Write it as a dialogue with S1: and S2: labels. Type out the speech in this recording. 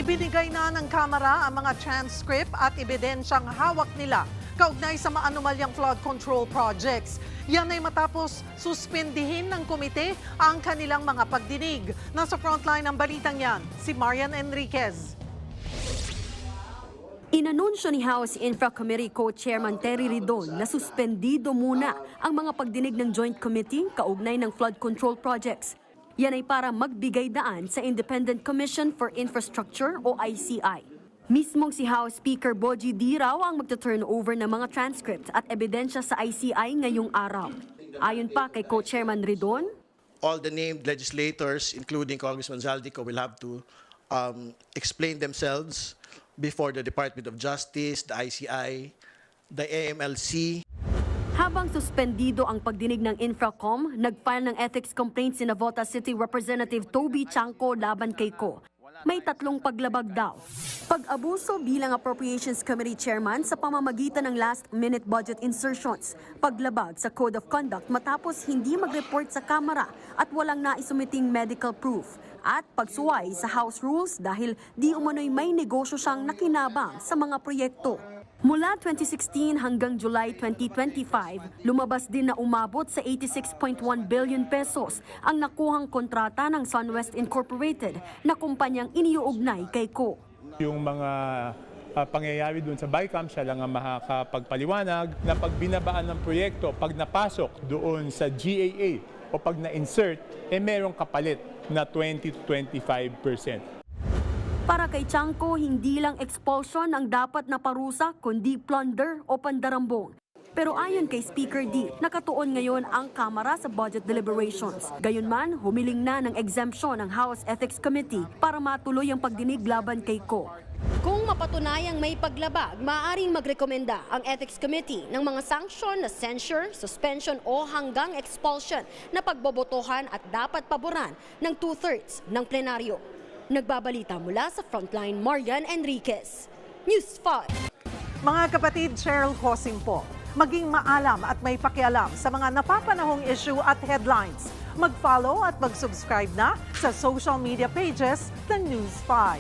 S1: Ibinigay na ng Kamara ang mga transcript at ebidensyang hawak nila kaugnay sa maanumalyang flood control projects. Yan ay matapos suspindihin ng komite ang kanilang mga pagdinig. Nasa frontline ng balitang yan, si Marian Enriquez.
S2: Inanunsyo ni House Infra Committee Co-Chairman Terry Ridon na suspendido muna ang mga pagdinig ng Joint Committee kaugnay ng flood control projects. Yan ay para magbigay daan sa Independent Commission for Infrastructure o ICI. Mismong si House Speaker Bogie D. raw ang magta-turn over ng mga transcript at ebidensya sa ICI ngayong araw. Ayon pa kay Co-Chairman Ridon,
S3: all the named legislators, including Congressman Zaldico, will have to explain themselves before the Department of Justice, the ICI, the AMLC.
S2: Habang suspendido ang pagdinig ng Infracom, nag-file ng ethics complaint si Navotas City Representative Toby Chanco laban kay Ko. May 3 paglabag daw. Pag-abuso bilang Appropriations Committee Chairman sa pamamagitan ng last-minute budget insertions, paglabag sa Code of Conduct matapos hindi mag-report sa Kamara at walang naisumiting medical proof, at pagsuway sa House Rules dahil di umano'y may negosyo siyang nakinabang sa mga proyekto. Mula 2016 hanggang July 2025, lumabas din na umabot sa 86.1 billion pesos ang nakuhang kontrata ng SunWest Incorporated na kumpanyang iniuugnay kay Ko.
S4: Yung mga pangyayari doon sa BICAM, siya lang ang makakapagpaliwanag na pag binabaan ng proyekto, pag napasok doon sa GAA o pag na-insert, merong kapalit na 20 to 25%.
S2: Para kay Chanco, hindi lang expulsion ang dapat na parusa, kundi plunder o pandarambong. Pero ayon kay Speaker D, nakatuon ngayon ang Kamara sa budget deliberations. Gayunman, humiling na ng exemption ng House Ethics Committee para matuloy ang pagdinig laban kay Ko. Kung mapatunayang may paglabag, maaaring magrekomenda ang Ethics Committee ng mga sanction na censure, suspension o hanggang expulsion na pagbobotohan at dapat paboran ng 2/3 ng plenaryo. Nagbabalita mula sa Frontline, Marian Enriquez, News 5.
S1: Mga kapatid, Cheryl Cosing po. Maging maalam at may pakialam sa mga napapanahong issue at headlines. Mag-follow at mag-subscribe na sa social media pages ng News 5.